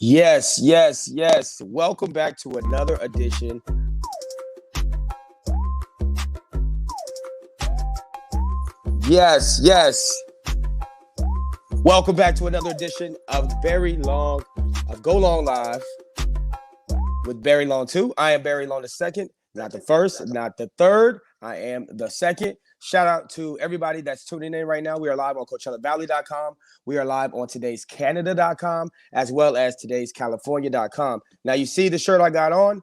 Yes, yes, yes. Welcome back to another edition. Yes, yes. Welcome back to another edition of Go Long Live with Barry Long 2. I am Barry Long the second, not the first, not the third. I am the second. Shout out to everybody that's tuning in right now. We are live on CoachellaValley.com. We are live on today's Canada.com as well as today's California.com. Now, you see the shirt I got on.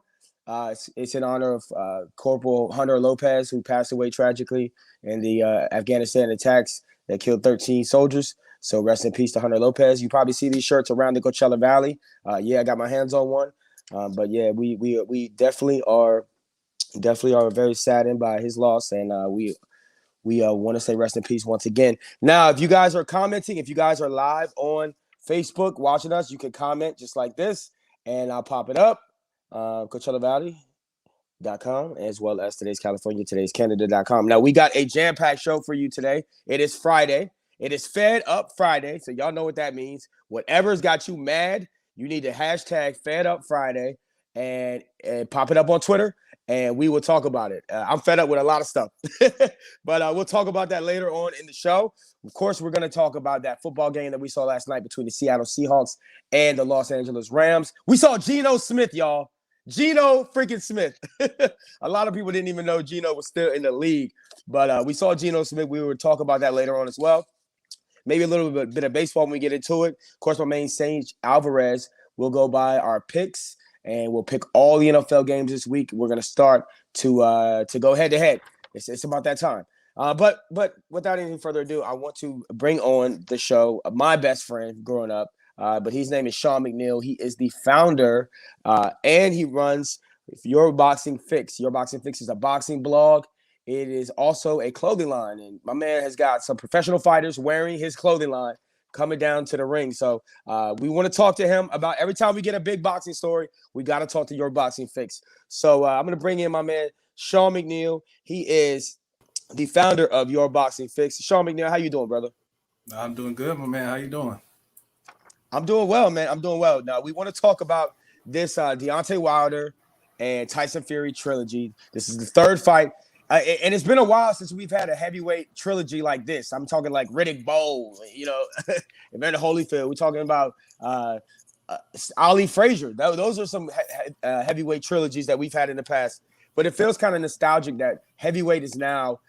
It's in honor of Corporal Hunter Lopez, who passed away tragically in the Afghanistan attacks that killed 13 soldiers. So rest in peace to Hunter Lopez. You probably see these shirts around the Coachella Valley. I got my hands on one. But yeah, we definitely are very saddened by his loss, and we want to say rest in peace once again. Now, if you guys are commenting, if you guys are live on Facebook watching us, you can comment just like this, and I'll pop it up. CoachellaValley.com, as well as today's California, today's Canada.com. Now, we got a jam-packed show for you today. It is Friday. It is Fed Up Friday, so y'all know what that means. Whatever's got you mad, you need to hashtag Fed Up Friday and pop it up on Twitter, and we will talk about it. I'm fed up with a lot of stuff, but we'll talk about that later on in the show. Of course, we're going to talk about that football game that we saw last night between the Seattle Seahawks and the Los Angeles Rams. We saw Geno Smith, y'all. Geno freaking Smith. A lot of people didn't even know Geno was still in the league, but we saw Geno Smith. We will talk about that later on as well. Maybe a little bit of baseball when we get into it. Of course, my main sage, Alvarez, will go by our picks, and we'll pick all the NFL games this week. We're going to start to go head-to-head. It's about that time. But without any further ado, I want to bring on the show my best friend growing up, but his name is Sean McNeil. He is the founder, and he runs Your Boxing Fix. Your Boxing Fix is a boxing blog. It is also a clothing line, and my man has got some professional fighters wearing his clothing line coming down to the ring. So we want to talk to him about every time we get a big boxing story, we got to talk to Your Boxing Fix. So I'm going to bring in my man, Sean McNeil. He is the founder of Your Boxing Fix. Sean McNeil, how you doing, brother? I'm doing good, my man. How you doing? I'm doing well, man. I'm doing well. Now, we want to talk about this Deontay Wilder and Tyson Fury trilogy. This is the third fight. And it's been a while since we've had a heavyweight trilogy like this. I'm talking like Riddick Bowe, Evander Holyfield. We're talking about Ali Frazier. Those are some heavyweight trilogies that we've had in the past. But it feels kind of nostalgic that heavyweight is now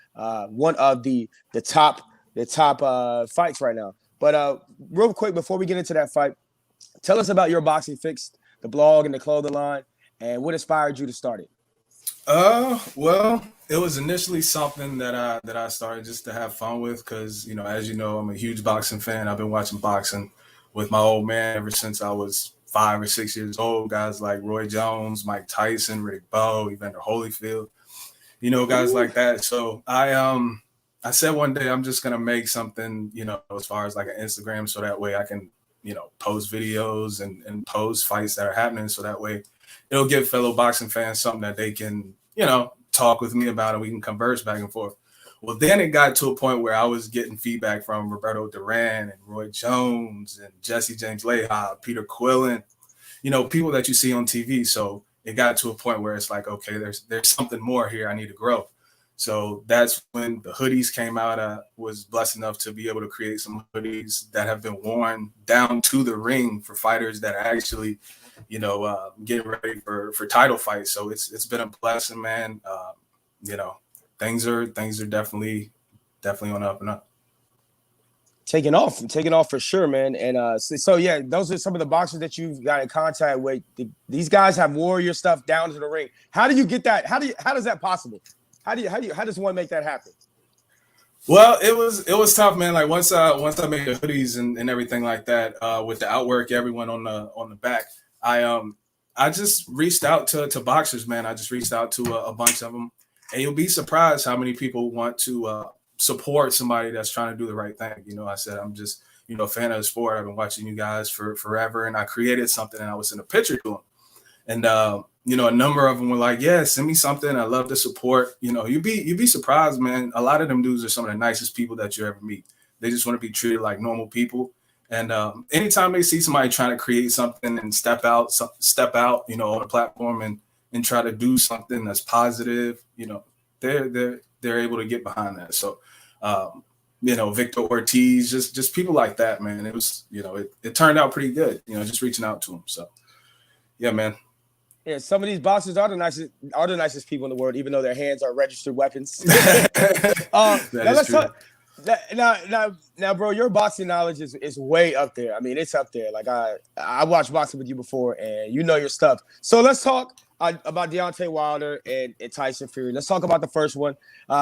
one of the top fights right now. But real quick, before we get into that fight, tell us about Your Boxing Fix, the blog and the clothing line, and what inspired you to start it. Well, it was initially something that I started just to have fun with because, as you know, I'm a huge boxing fan. I've been watching boxing with my old man ever since I was 5 or 6 years old. Guys like Roy Jones, Mike Tyson, Riddick Bowe, Evander Holyfield, guys like that. So I said one day I'm just gonna make something, as far as like an Instagram, so that way I can, post videos and post fights that are happening, so that way it'll give fellow boxing fans something that they can, talk with me about, and we can converse back and forth. Well, then it got to a point where I was getting feedback from Roberto Duran and Roy Jones and Jesse James Leha, Peter Quillen, people that you see on TV. So it got to a point where it's like, okay, there's something more here. I need to grow. So that's when the hoodies came out. I was blessed enough to be able to create some hoodies that have been worn down to the ring for fighters that are actually, getting ready for title fights. So it's been a blessing, man. Things are definitely on up and up. Taking off for sure, man. And so yeah, those are some of the boxers that you've got in contact with. These guys have warrior stuff down to the ring. How do you get that? How does that possible? How does one make that happen? Well, it was tough, man. Like once I made the hoodies and everything like that, with the outwork, everyone on the back, I just reached out to boxers, man. I just reached out to a bunch of them, and you'll be surprised how many people want to support somebody that's trying to do the right thing. I said I'm just a fan of the sport. I've been watching you guys for forever, and I created something, and I was in a picture to them, and a number of them were like, yeah, send me something. I love the support. You'd be surprised, man. A lot of them dudes are some of the nicest people that you ever meet. They just want to be treated like normal people. And anytime they see somebody trying to create something and step out, on a platform and try to do something that's positive, they're able to get behind that. So, Victor Ortiz, just people like that, man. It was, it turned out pretty good, just reaching out to them. So, yeah, man. Yeah, some of these boxers are the nicest people in the world, even though their hands are registered weapons. Now, bro, your boxing knowledge is way up there. I mean, it's up there. Like I watched boxing with you before, and you know your stuff. So let's talk about Deontay Wilder and Tyson Fury. Let's talk about the first one.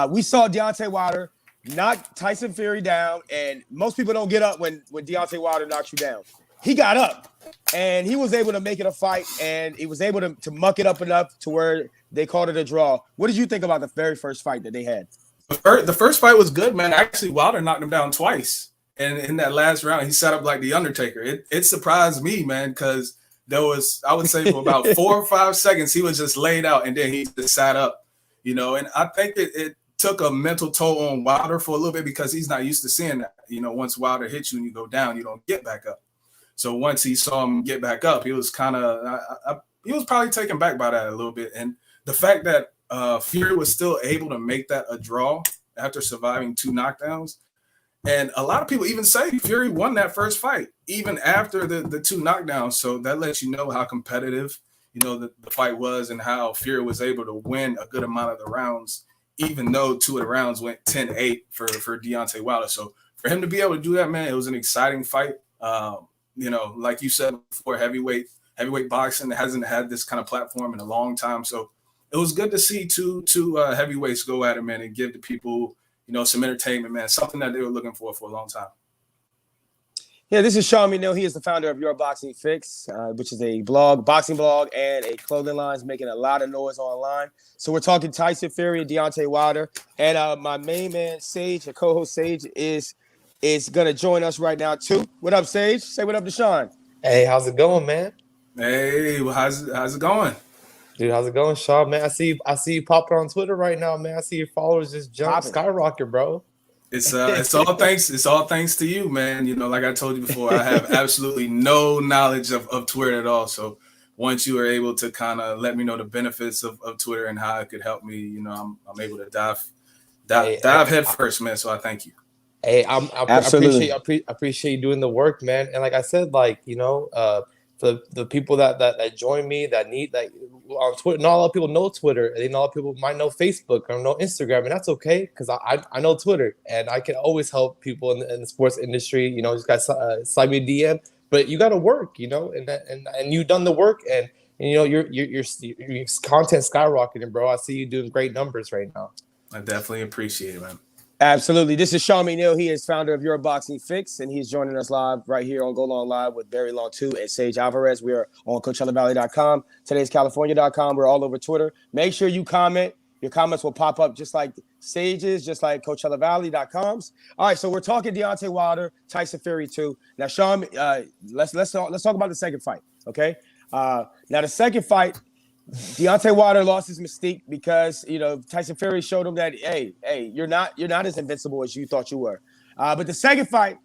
We saw Deontay Wilder knock Tyson Fury down, and most people don't get up when Deontay Wilder knocks you down. He got up, and he was able to make it a fight, and he was able to muck it up enough to where they called it a draw. What did you think about the very first fight that they had? The first fight was good, man. Actually, Wilder knocked him down twice. And in that last round, he set up like the Undertaker. It surprised me, man, because there was, I would say, for about 4 or 5 seconds, he was just laid out, and then he just sat up, And I think it took a mental toll on Wilder for a little bit because he's not used to seeing that. Once Wilder hits you and you go down, you don't get back up. So once he saw him get back up, he was he was probably taken back by that a little bit. And the fact that Fury was still able to make that a draw after surviving 2 knockdowns. And a lot of people even say Fury won that first fight, even after the 2 knockdowns. So that lets you know how competitive, the fight was and how Fury was able to win a good amount of the rounds, even though 2 of the rounds went 10-8 for Deontay Wilder. So for him to be able to do that, man, it was an exciting fight. Like you said before, heavyweight boxing hasn't had this kind of platform in a long time. So it was good to see two heavyweights go at it, man, and give the people, some entertainment, man, something that they were looking for a long time. Yeah, this is Sean McNeil. He is the founder of Your Boxing Fix, which is a boxing blog, and a clothing line. Is making a lot of noise online. So we're talking Tyson Fury and Deontay Wilder. And my main man, Sage, a co-host Sage, is going to join us right now, too. What up, Sage? Say what up to Sean. Hey, how's it going, man? Hey, how's it going? Dude, how's it going, Sean? Man, I see you popping on Twitter right now, man. I see your followers just skyrocket, bro. It's all thanks to you, man. Like I told you before, I have absolutely no knowledge of Twitter at all. So once you were able to kind of let me know the benefits of Twitter and how it could help me, I'm able to dive head first, man. So I thank you. Hey, I appreciate you doing the work, man. And like I said, for the people that join me that need that on Twitter, not a lot of people know Twitter. Not a lot of people might know Facebook or know Instagram, and that's okay because I know Twitter and I can always help people in the sports industry. Just got slide me a DM, but you got to work, and you've done the work, and your content skyrocketing, bro. I see you doing great numbers right now. I definitely appreciate it, man. Absolutely. This is Sean McNeil. He is founder of Your Boxing Fix, and he's joining us live right here on Go Long Live with Barry Long 2 and Sage Alvarez. We are on CoachellaValley.com, todayscalifornia.com. We're all over Twitter. Make sure you comment. Your comments will pop up just like Sage's, just like CoachellaValley.com's. All right, so we're talking Deontay Wilder, Tyson Fury 2. Now, Sean, let's talk about the second fight, okay? Now, the second fight, Deontay Wilder lost his mystique because Tyson Fury showed him that hey, you're not as invincible as you thought you were. But the second fight,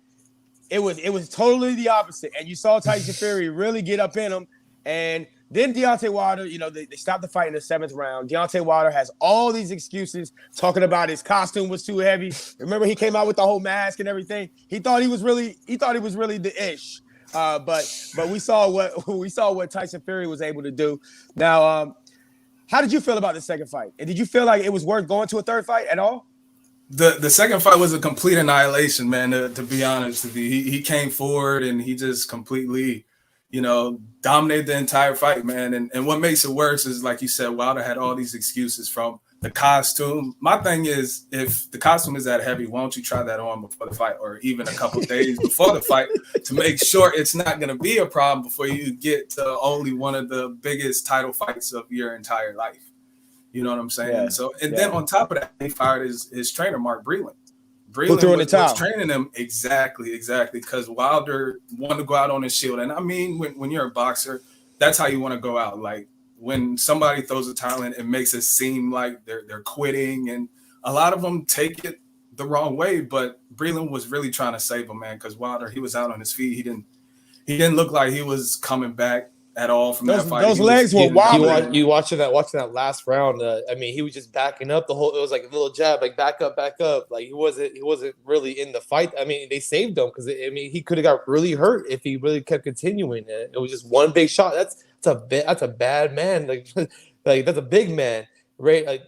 it was totally the opposite, and you saw Tyson Fury really get up in him. And then Deontay Wilder, they stopped the fight in the 7th round. Deontay Wilder has all these excuses, talking about his costume was too heavy. Remember, he came out with the whole mask and everything. He thought he was really the ish. But we saw what Tyson Fury was able to do. Now, how did you feel about the second fight? And did you feel like it was worth going to a third fight at all? The second fight was a complete annihilation, man. To be honest with you, he came forward and he just completely, dominated the entire fight, man. And what makes it worse is, like you said, Wilder had all these excuses from the costume. My thing is, if the costume is that heavy, why don't you try that on before the fight, or even a couple days before the fight, to make sure it's not going to be a problem before you get to only one of the biggest title fights of your entire life. You know what I'm saying? Yeah. So, and then on top of that, he fired his trainer, Mark Breland. Who threw in the towel? Was training him exactly, because Wilder wanted to go out on his shield. And I mean, when you're a boxer, that's how you want to go out. Like, when somebody throws a towel in, it makes it seem like they're quitting, and a lot of them take it the wrong way, but Breland was really trying to save him, man, because Wilder, he was out on his feet. He didn't look like he was coming back at all from that fight. Those legs were wild. You watching that last round. I mean, he was just backing up the whole. It was like a little jab, like back up. Like he wasn't really in the fight. I mean, they saved him because he could have got really hurt if he really kept continuing. It was just one big shot. That's a bad man. Like that's a big man, right? Like,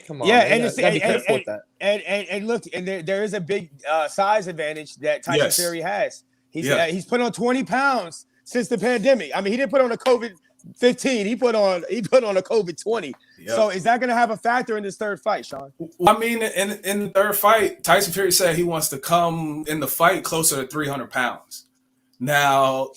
come on, yeah, man. And gotta be careful with that. And look, and there is a big size advantage that Tyson Fury has. He's put on 20 pounds since the pandemic. I mean, he didn't put on a COVID-15. He put on a COVID-20. Yep. So is that going to have a factor in this third fight, Sean? I mean, in the third fight, Tyson Fury said he wants to come in the fight closer to 300 pounds. Now,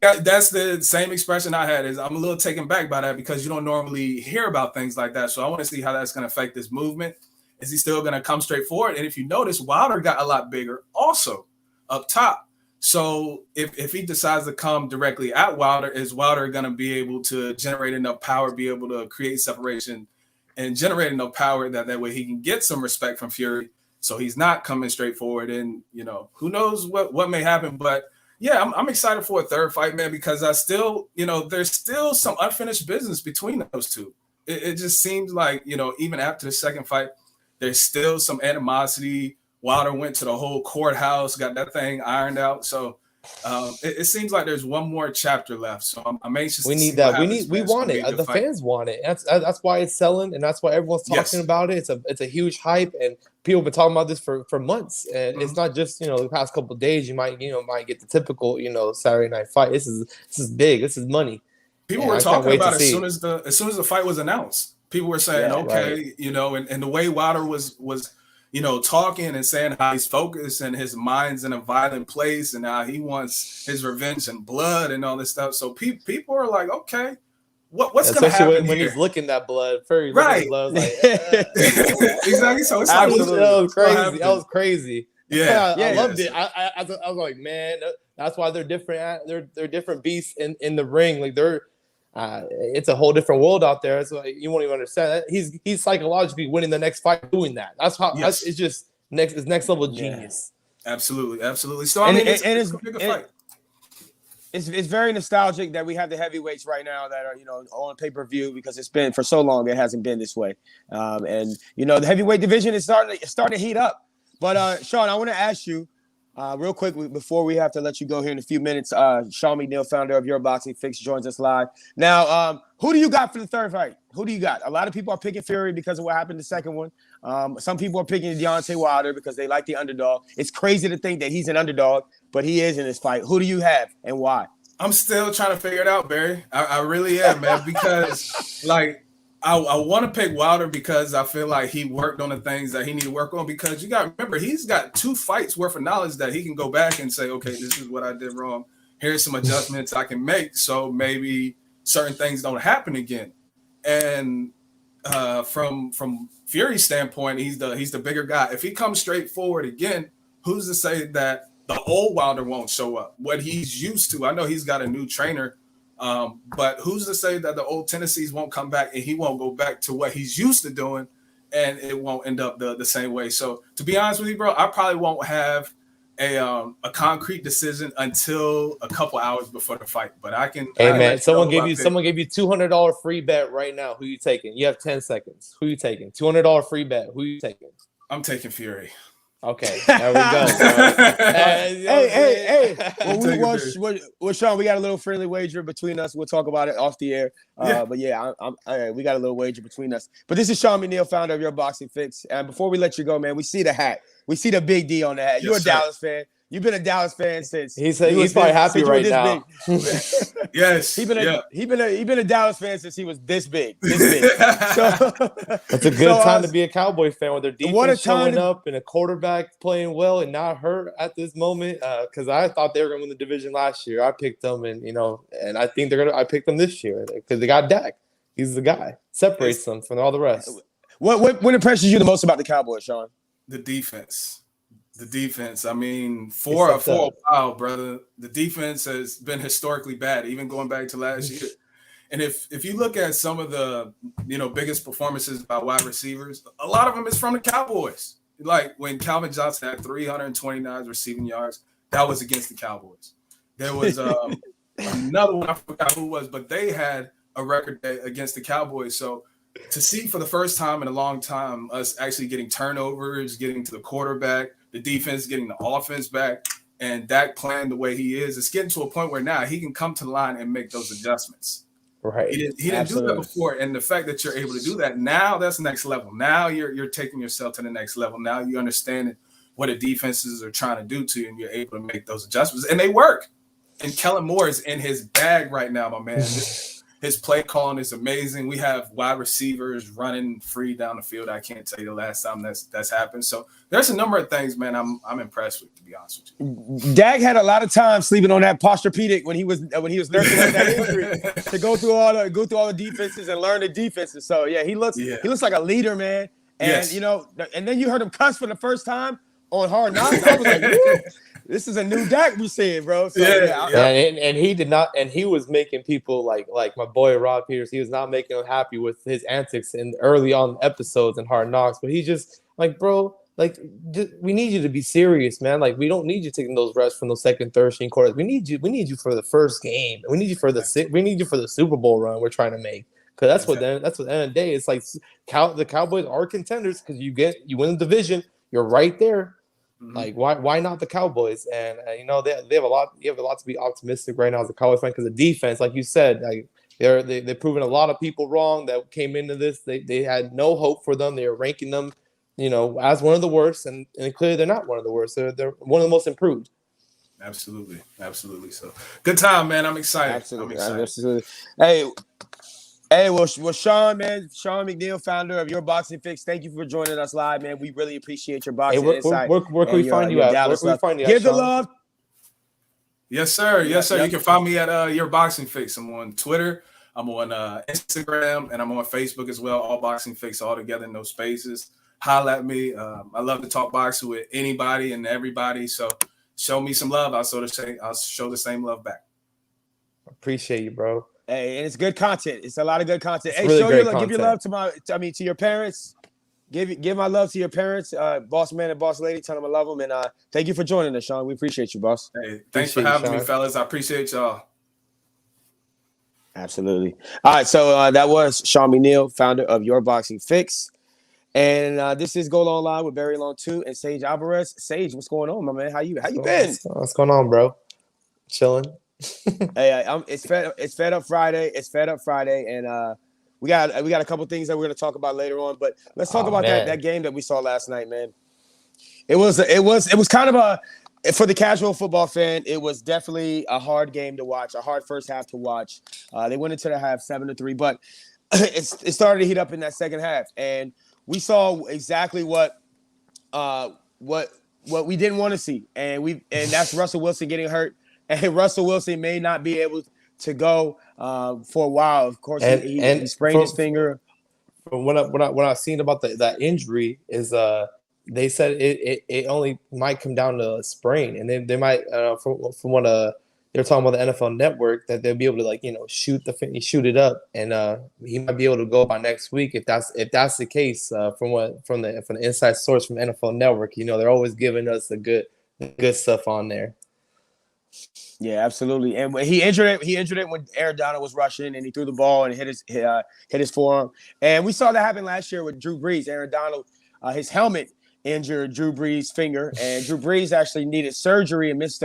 that's the same expression I had. Is I'm a little taken back by that because you don't normally hear about things like that. So I want to see how that's going to affect this movement. Is he still going to come straight forward? And if you notice, Wilder got a lot bigger also up top. So if he decides to come directly at Wilder, is Wilder going to be able to generate enough power, be able to create separation and generate enough power that way he can get some respect from Fury? So he's not coming straight forward. And, who knows what may happen. But, yeah, I'm excited for a third fight, man, because I still, there's still some unfinished business between those two. It just seems like, even after the second fight, there's still some animosity. Wilder went to the whole courthouse, got that thing ironed out. So it seems like there's one more chapter left. So I'm anxious. We need that. We want it. The fans want it. That's why it's selling, and that's why everyone's talking about it. It's a huge hype, and people have been talking about this for months. And it's not just the past couple of days. You might get the typical Saturday night fight. This is big. This is money. People were talking about it as soon as the fight was announced. People were saying, right. And the way Wilder was talking and saying how he's focused and his mind's in a violent place and how he wants his revenge and blood and all this stuff. So people are like, okay, what's going to happen when he's looking that blood? Fury, right? Blood, like, exactly. So it's like, that was crazy. That was crazy. Yeah, I loved it. I was like, man, that's why they're different. They're different beasts in the ring. Like it's a whole different world out there. So you won't even understand that. He's psychologically winning the next fight doing that. That's how it's just next level genius. Absolutely. So I mean, it's a bigger fight. It's very nostalgic that we have the heavyweights right now that are on pay-per-view because it's been for so long it hasn't been this way. And the heavyweight division is starting to heat up. But Sean, I want to ask you. Real quick, before we have to let you go here in a few minutes, Sean McNeil, founder of Your Boxing Fix, joins us live. Now, who do you got for the third fight? Who do you got? A lot of people are picking Fury because of what happened in the second one. Some people are picking Deontay Wilder because they like the underdog. It's crazy to think that he's an underdog, but he is in this fight. Who do you have and why? I'm still trying to figure it out, Barry. I really am, man, because I want to pick Wilder because I feel like he worked on the things that he needed to work on, because you got to remember, he's got 2 fights worth of knowledge that he can go back and say, okay, this is what I did wrong. Here's some adjustments I can make so maybe certain things don't happen again. And from Fury's standpoint, he's the bigger guy. If he comes straight forward again, who's to say that the old Wilder won't show up? What he's used to. I know he's got a new trainer. But who's to say that the old tendencies won't come back and he won't go back to what he's used to doing and it won't end up the same way? So to be honest with you, bro, I probably won't have a concrete decision until a couple hours before the fight. But I can. Hey man, someone gave you $200 free bet right now. Who you taking? You have 10 seconds. Who you taking? $200 free bet. Who you taking? I'm taking Fury. Okay, there we go. Hey. Well, Sean, we got a little friendly wager between us. We'll talk about it off the air. But yeah, we got a little wager between us. But this is Sean McNeil, founder of Your Boxing Fix. And before we let you go, man, we see the hat. We see the big D on the hat. You're a Dallas fan. You've been a Dallas fan since he's probably happy right now. Yes, he's been a Dallas fan since he was this big. So it's a good time to be a Cowboy fan with their defense showing up and a quarterback playing well and not hurt at this moment. Because I thought they were going to win the division last year. I picked them, and I think I picked them this year because they got Dak. He's the guy. Separates them from all the rest. What impresses you the most about the Cowboys, Sean? The defense. The defense. I mean, for a while, brother, the defense has been historically bad, even going back to last year. And if you look at some of the biggest performances by wide receivers, a lot of them is from the Cowboys. like when Calvin Johnson had 329 receiving yards, that was against the Cowboys. There was another one, I forgot who it was, but they had a record against the Cowboys. So to see for the first time in a long time us actually getting turnovers, getting to the quarterback, the defense getting the offense back, and Dak playing the way he is, it's getting to a point where now he can come to the line and make those adjustments. Right. He didn't do that before, and the fact that you're able to do that now, that's next level. Now you're taking yourself to the next level. Now you understand what the defenses are trying to do to you, and you're able to make those adjustments, and they work. And Kellen Moore is in his bag right now, my man. His play calling is amazing. We have wide receivers running free down the field. I can't tell you the last time that's happened. So there's a number of things, man, I'm impressed with, to be honest with you. Dak had a lot of time sleeping on that posturepedic when he was nursing that injury to go through all the defenses and learn the defenses. So yeah, he looks like a leader, man. And and then you heard him cuss for the first time on Hard Knocks. I was like, woo, this is a new Dak we seeing, bro. So, and he did not, and he was making people like my boy Rob Peters. He was not making them happy with his antics in early on episodes in Hard Knocks. But he just like, bro, like we need you to be serious, man. Like we don't need you taking those reps from those second, third string quarters. We need you for the first game. We need you for the Super Bowl run we're trying to make. Because that's what at the end of the day, it's like the Cowboys are contenders because you win the division, you're right there. Mm-hmm. Like why not the Cowboys? And they have a lot. You have a lot to be optimistic right now as a Cowboys fan because the defense, like you said, like they've proven a lot of people wrong that came into this. They had no hope for them. They were ranking them, as one of the worst, and clearly they're not one of the worst. They're one of the most improved. Absolutely. So good time, man. I'm excited. Absolutely. Hey, well, Sean McNeil, founder of Your Boxing Fix, thank you for joining us live, man. We really appreciate your boxing insight. Where can we find you at? Give the love. Yes, sir. Yes, sir. You can find me at Your Boxing Fix. I'm on Twitter. I'm on Instagram, and I'm on Facebook as well. All Boxing Fix, all together, no spaces. Holla at me. I love to talk boxing with anybody and everybody. So show me some love. I'll show the same love back. Appreciate you, bro. Hey, and it's good content. It's a lot of good content. Hey, really give your love to your parents. Give my love to your parents, boss man and boss lady. Tell them I love them, and thank you for joining us, Sean. We appreciate you, boss. Hey, thanks for having me, fellas. I appreciate y'all. Absolutely. All right, so that was Sean McNeil, founder of Your Boxing Fix, and this is Go Long Live with Barry Long 2 and Sage Alvarez. Sage, what's going on, my man? How you been? What's going on, bro? Chilling. Hey, it's Fed Up Friday. It's Fed Up Friday, and we got a couple things that we're gonna talk about later on. But let's talk about that game that we saw last night, man. It was kind of for the casual football fan. It was definitely a hard game to watch, a hard first half to watch. They went into the half 7-3, but it started to heat up in that second half, and we saw exactly what we didn't want to see, and that's Russell Wilson getting hurt. And Russell Wilson may not be able to go for a while. Of course, he sprained his finger. From what I've seen about that injury is they said it only might come down to a sprain, and they might from what they're talking about the NFL Network that they'll be able to shoot it up, and he might be able to go by next week if that's the case. From the inside source from NFL Network, they're always giving us the good stuff on there. Yeah, absolutely. And when he injured it when Aaron Donald was rushing and he threw the ball and hit his forearm. And we saw that happen last year with Drew Brees. Aaron Donald, his helmet injured Drew Brees' finger, and Drew Brees actually needed surgery and missed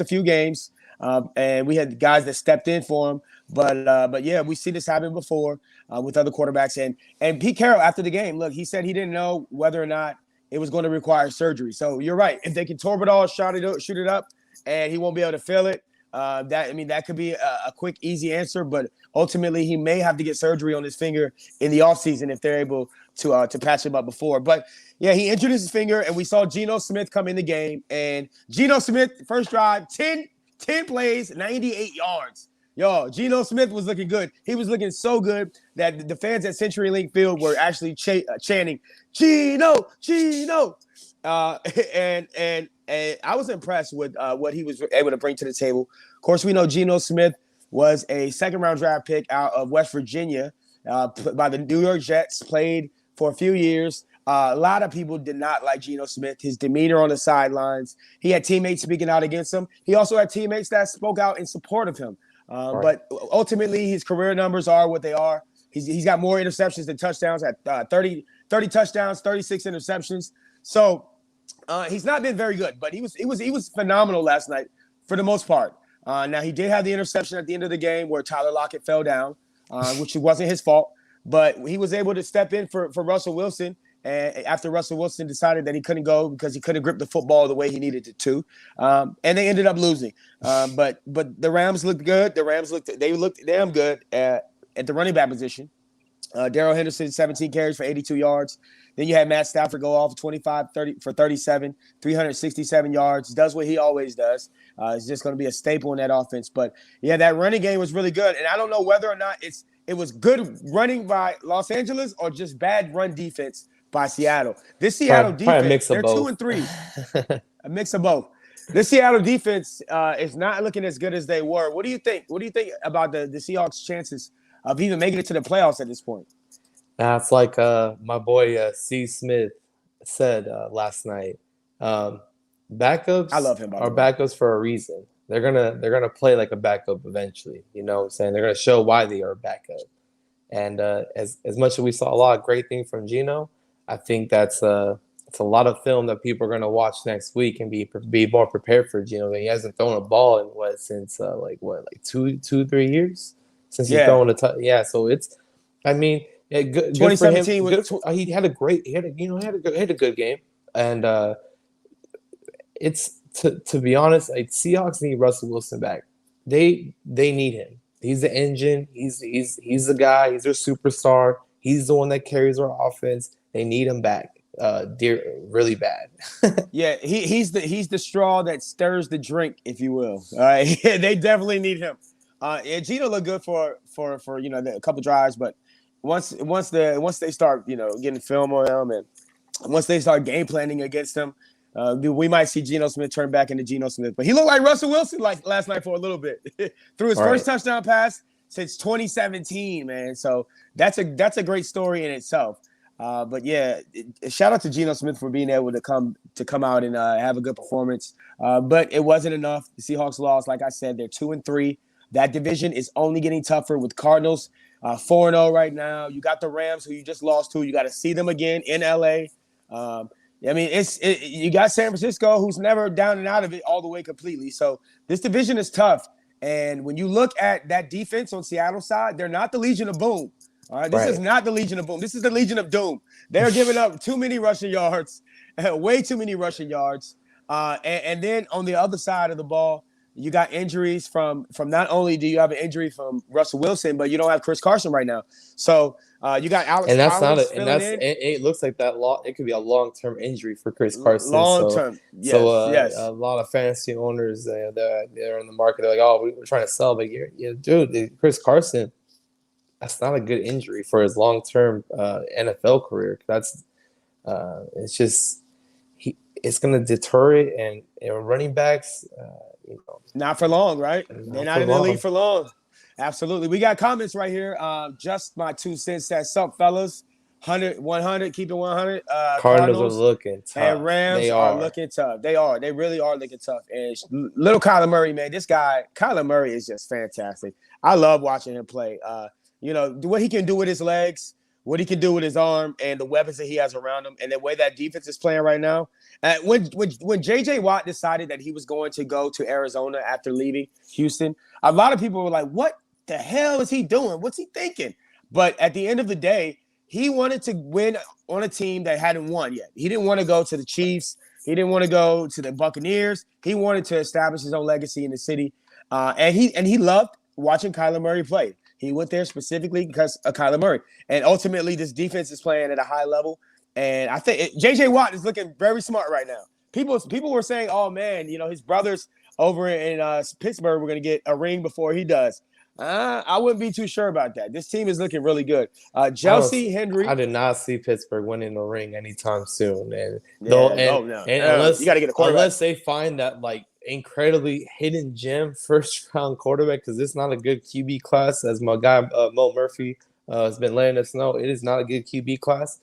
a few games. And we had guys that stepped in for him. But yeah, we see this happen before with other quarterbacks. And Pete Carroll after the game, look, he said he didn't know whether or not it was going to require surgery. So you're right. If they can Torbadol shoot it up, and he won't be able to feel it. That could be a quick, easy answer, but ultimately he may have to get surgery on his finger in the offseason if they're able to patch him up before. But yeah, he injured his finger, and we saw Geno Smith come in the game. And Geno Smith, first drive, 10 plays, 98 yards. Yo, Geno Smith was looking good. He was looking so good that the fans at CenturyLink Field were actually chanting, Geno, Geno. And I was impressed with what he was able to bring to the table. Of course, we know Geno Smith was a second-round draft pick out of West Virginia by the New York Jets, played for a few years. A lot of people did not like Geno Smith, his demeanor on the sidelines. He had teammates speaking out against him. He also had teammates that spoke out in support of him. Right. But ultimately, his career numbers are what they are. He's got more interceptions than touchdowns at 30 touchdowns, 36 interceptions. So he's not been very good, but he was phenomenal last night for the most part. Now, he did have the interception at the end of the game where Tyler Lockett fell down, which wasn't his fault. But he was able to step in for Russell Wilson. And after Russell Wilson decided that he couldn't go because he couldn't grip the football the way he needed it to, and they ended up losing. But the Rams looked good. They looked damn good at the running back position. Darrell Henderson, 17 carries for 82 yards. Then you had Matt Stafford go off 30 for 37, 367 yards. Does what he always does. It's just going to be a staple in that offense. But yeah, that running game was really good. And I don't know whether or not it was good running by Los Angeles or just bad run defense by Seattle. This Seattle defense, they're 2-3. A mix of both. This Seattle defense is not looking as good as they were. What do you think? What do you think about the Seahawks' chances of even making it to the playoffs at this point? That's like my boy C. Smith said last night. Backups, I love him. Are backups for a reason. They're gonna play like a backup eventually. You know what I'm saying? They're gonna show why they are a backup. And as much as we saw a lot of great things from Geno, I think it's a lot of film that people are gonna watch next week and be more prepared for Geno. He hasn't thrown a ball in since 2-3 years since he's thrown So it's, I mean, good 2017 for him. He had a good game, and it's to be honest, like, Seahawks need Russell Wilson back. They need him. He's the engine. He's the guy. He's their superstar. He's the one that carries our offense. They need him back, really bad. Yeah, he's the straw that stirs the drink, if you will. All right, they definitely need him. And Geno looked good for a couple drives, but once they start getting film on him, and once they start game planning against him, we might see Geno Smith turn back into Geno Smith. But he looked like Russell Wilson like last night for a little bit. Threw his first touchdown pass since 2017, man. So that's a great story in itself. But yeah, shout out to Geno Smith for being able to come out and have a good performance. But it wasn't enough. The Seahawks lost. Like I said, they're 2-3. That division is only getting tougher with Cardinals 4-0 right now. You got the Rams, who you just lost to. You got to see them again in LA. I mean, you got San Francisco, who's never down and out of it all the way completely. So this division is tough. And when you look at that defense on Seattle's side, they're not the Legion of Boom. All right, this is not the Legion of Boom. This is the Legion of Doom. They're giving up too many rushing yards, way too many rushing yards. And then on the other side of the ball, you got injuries from not only do you have an injury from Russell Wilson, but you don't have Chris Carson right now. So you got Alex. And that's Collins not it looks like that it could be a long-term injury for Chris Carson. Long-term. Yes, yes. A lot of fantasy owners they're in the market. They're like, oh, we're trying to sell, but dude, Chris Carson, that's not a good injury for his long-term NFL career. That's it's just it's going to deter it, and running backs. Not for long, right? They're not in the league for long. Absolutely. We got comments right here. Just my 2 cents. That's up, fellas. 100, keep it 100. Cardinals are looking tough. And Rams are looking tough. They are. They really are looking tough. And little Kyler Murray, man, this guy, Kyler Murray is just fantastic. I love watching him play. What he can do with his legs, what he can do with his arm, and the weapons that he has around him, and the way that defense is playing right now. When J.J. Watt decided that he was going to go to Arizona after leaving Houston, a lot of people were like, what the hell is he doing? What's he thinking? But at the end of the day, he wanted to win on a team that hadn't won yet. He didn't want to go to the Chiefs. He didn't want to go to the Buccaneers. He wanted to establish his own legacy in the city. And he loved watching Kyler Murray play. He went there specifically because of Kyler Murray. And ultimately, this defense is playing at a high level. And I think J.J. Watt is looking very smart right now. People were saying, oh, man, his brothers over in Pittsburgh were going to get a ring before he does. I wouldn't be too sure about that. This team is looking really good. Chelsea Henry. I did not see Pittsburgh winning the ring anytime soon. And unless you got to get a quarterback. Unless they find that incredibly hidden gem first round quarterback, because it's not a good QB class, as my guy Mo Murphy has been letting us know. It is not a good QB class.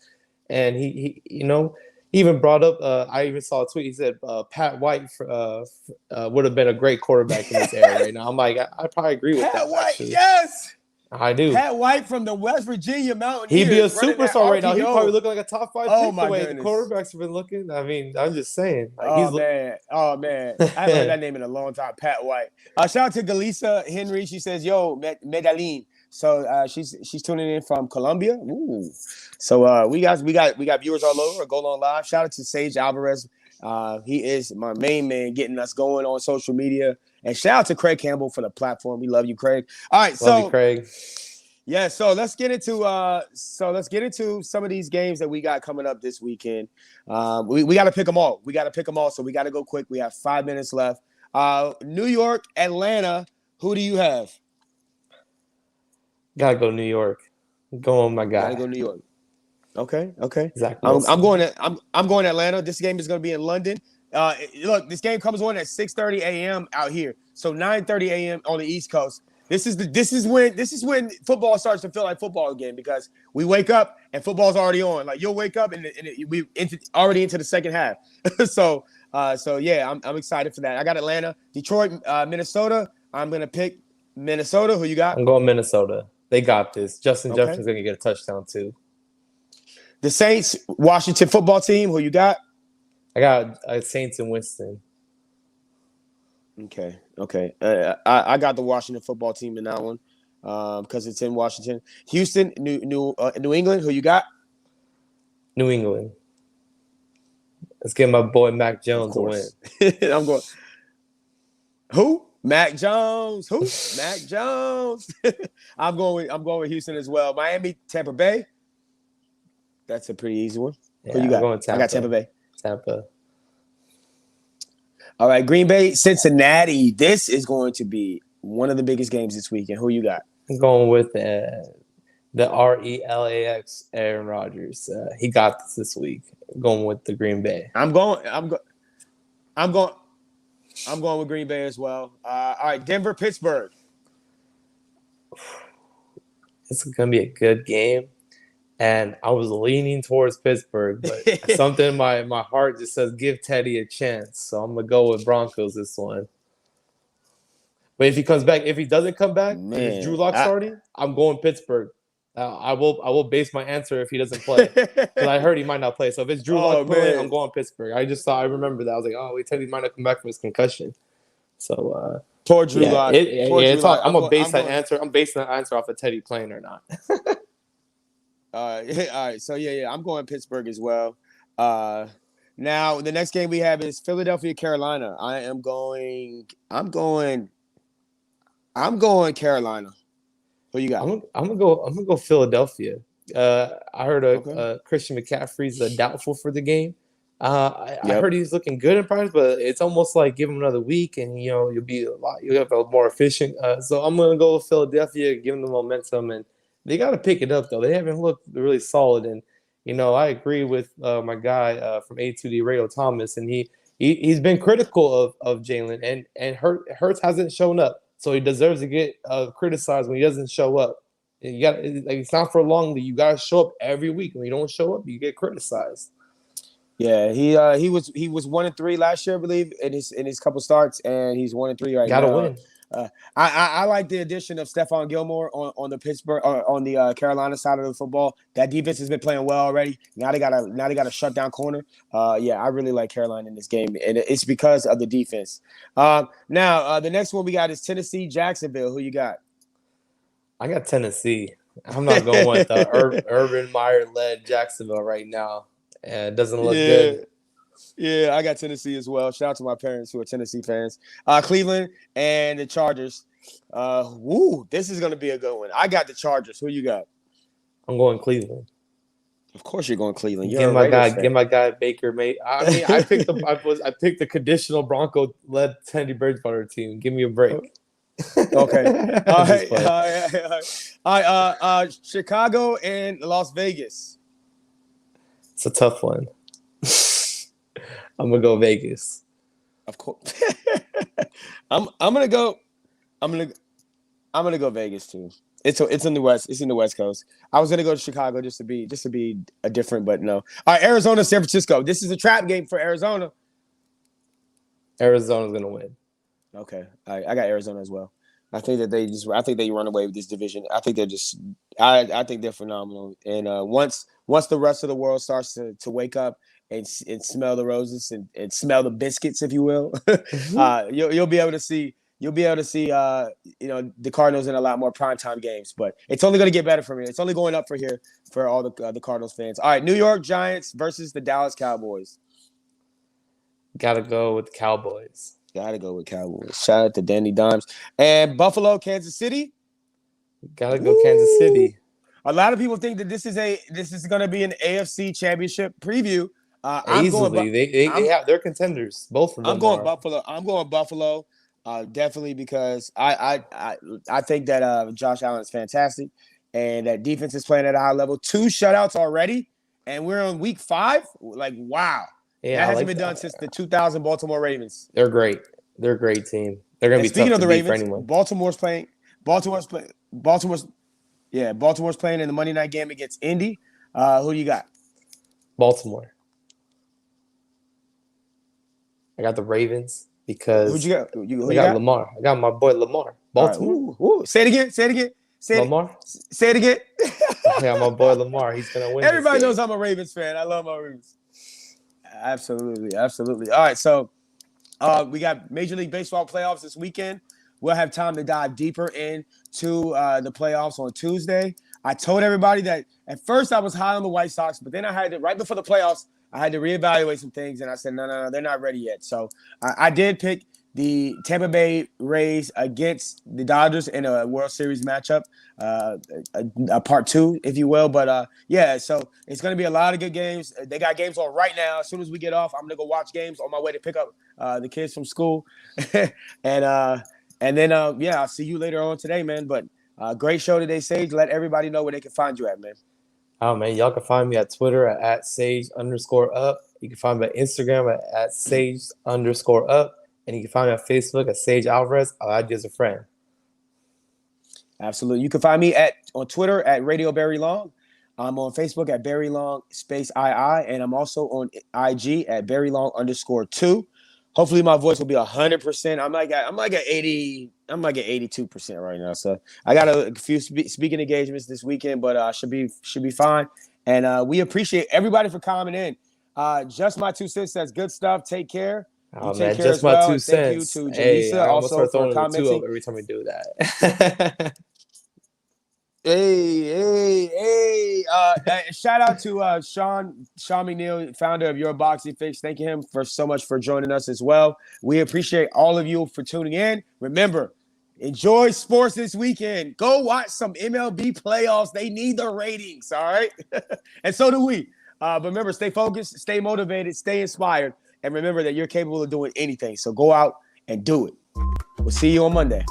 and he he even brought up. I even saw a tweet. He said Pat White would have been a great quarterback in this era right now. I'm like, I probably agree with that. Pat White, Actually. yes. I do. Pat White from the West Virginia Mountaineers. He'd be a superstar right now. He'd probably look like a top 5 pick the way goodness. the quarterbacks have been looking. I mean, I'm just saying. Like, man. I haven't heard that name in a long time. Pat White. Shout out to Galisa Henry. She says, "Yo, Medellin." So she's tuning in from Colombia. Ooh. So we got viewers all over. Go on live. Shout out to Sage Alvarez. He is my main man, getting us going on social media. And shout out to Craig Campbell for the platform. We love you, Craig. All right, love you, Craig. Yeah, so let's get into some of these games that we got coming up this weekend. We got to pick them all. So we got to go quick. We have 5 minutes left. New York, Atlanta. Who do you have? Gotta go New York. Go on, my guy. Gotta go New York. Okay. Exactly. I'm going to Atlanta. This game is going to be in London. Look, this game comes on at 6:30 a.m. out here, so 9:30 a.m. on the East Coast. This is when football starts to feel like football again, because we wake up and football's already on. Like, you'll wake up and we already into the second half. so yeah, I'm excited for that. I got Atlanta, Detroit, Minnesota. I'm gonna pick Minnesota. Who you got? I'm going Minnesota. They got this. Justin Jefferson's gonna get a touchdown too. The Saints, Washington football team. Who you got? I got Saints and Winston. Okay. I got the Washington football team in that one, because it's in Washington. Houston, New England. Who you got? New England. Let's get my boy Mac Jones a win. I'm going. Who? Mac Jones. Who? Mac Jones. I'm going with Houston as well. Miami, Tampa Bay. That's a pretty easy one. Yeah, Who you got? I got Tampa Bay. Tampa. All right, Green Bay, Cincinnati. This is going to be one of the biggest games this weekend. Who you got? I'm going with the RELAX, Aaron Rodgers. He got this week. I'm going with the Green Bay. I'm going with Green Bay as well. All right, Denver, Pittsburgh. It's going to be a good game. And I was leaning towards Pittsburgh, but something in my heart just says give Teddy a chance. So I'm going to go with Broncos this one. But if he comes back, if he doesn't come back, if it's Drew Lock starting, I'm going Pittsburgh. I will base my answer if he doesn't play, because I heard he might not play. So if it's Drew Lock playing, I'm going Pittsburgh. I remember that. I was like, oh wait, Teddy might not come back from his concussion. So poor Drew Lock. I'm gonna base that answer. I'm basing that answer off of Teddy playing or not. All right. So yeah, I'm going Pittsburgh as well. Now the next game we have is Philadelphia, Carolina. I'm going Carolina. Who you got? I'm gonna go Philadelphia. I heard Christian McCaffrey's doubtful for the game. I heard he's looking good in practice, but it's almost like give him another week and you'll have a more efficient. So I'm gonna go with Philadelphia, give them the momentum, and they got to pick it up though. They haven't looked really solid, and I agree with my guy from A2D, Rayo Thomas, and he's been critical of Jalen, and Hurts hasn't shown up. So he deserves to get criticized when he doesn't show up. And it's not for long. You got to show up every week. When you don't show up, you get criticized. Yeah, he was 1-3 last year, I believe, in his couple starts, and he's 1-3 right now. Gotta win. I like the addition of Stephon Gilmore on the Pittsburgh on the Carolina side of the football. That defense has been playing well already. Now they got a shutdown corner. Yeah, I really like Carolina in this game, and it's because of the defense. Now the next one we got is Tennessee, Jacksonville. Who you got? I got Tennessee. I'm not going with Urban Meyer-led Jacksonville right now. And it doesn't look good. Yeah, I got Tennessee as well. Shout out to my parents who are Tennessee fans. Cleveland and the Chargers. This is going to be a good one. I got the Chargers. Who you got? I'm going Cleveland. Of course you're going Cleveland. Get my guy Baker, mate. I mean, I picked the conditional Bronco-led Teddy Bridgewater team. Give me a break. Okay. All right. Chicago and Las Vegas. It's a tough one. I'm gonna go Vegas. Of course. I'm gonna go Vegas too. It's in the West. It's in the West Coast. I was gonna go to Chicago just to be a different, but no. All right, Arizona, San Francisco. This is a trap game for Arizona. Arizona's gonna win. Okay, I got Arizona as well. I think they run away with this division. I think I think they're phenomenal. And once the rest of the world starts to wake up and smell the roses and smell the biscuits, if you will, you'll be able to see. You'll be able to see, the Cardinals in a lot more primetime games. But it's only going to get better for me. It's only going up for here for all the Cardinals fans. All right, New York Giants versus the Dallas Cowboys. Gotta go with the Cowboys. Gotta go with Cowboys. Shout out to Danny Dimes. And Buffalo, Kansas City. Gotta go Kansas City. A lot of people think that this is going to be an AFC Championship preview. They're contenders. Both of them. I'm going Buffalo. Definitely because I think that Josh Allen is fantastic and that defense is playing at a high level. 2 shutouts already, and we're on week 5. Like, wow. Yeah, that hasn't been done since the 2000 Baltimore Ravens. They're great. They're a great team. They're going to be tough to beat for anyone. Baltimore's playing in the Monday night game against Indy. Who you got? Baltimore. I got the Ravens. Because who'd you got? Who I got Lamar. I got my boy Lamar. Baltimore. Right. Ooh. Say it again. Lamar. Say it again. I got my boy Lamar. He's gonna win. Everybody knows I'm a Ravens fan. I love my Ravens. Absolutely. All right, so we got Major League Baseball playoffs this weekend. We'll have time to dive deeper into the playoffs on Tuesday. I told everybody that at first I was high on the White Sox, but then I had to right before the playoffs. I had to reevaluate some things, and I said, no, they're not ready yet. So I did pick the Tampa Bay Rays against the Dodgers in a World Series matchup, a part 2, if you will. But, so it's going to be a lot of good games. They got games on right now. As soon as we get off, I'm going to go watch games on my way to pick up the kids from school. and then, I'll see you later on today, man. But great show today, Sage. Let everybody know where they can find you at, man. Oh, man, y'all can find me at Twitter at @Sage_up. You can find me at Instagram at @Sage_up. And you can find me on Facebook at Sage Alvarez. I'll add you as a friend. Absolutely. You can find me on Twitter at Radio Barry Long. I'm on Facebook at Barry Long _II. And I'm also on IG at Barry Long _2. Hopefully my voice will be 100%. I'm like at 80. I'm like at 82% right now. So I got a few speaking engagements this weekend, but should be fine. And we appreciate everybody for coming in. Just my 2 cents. That's good stuff. Take care. Oh, man, just my 2 cents. Thank you to Janisa also for commenting. Every time we do that. Hey. Shout out to Sean McNeil, founder of Your Boxing Fix. Thank him so much for joining us as well. We appreciate all of you for tuning in. Remember, enjoy sports this weekend. Go watch some MLB playoffs. They need the ratings, all right? And so do we. But remember, stay focused, stay motivated, stay inspired, and remember that you're capable of doing anything. So go out and do it. We'll see you on Monday.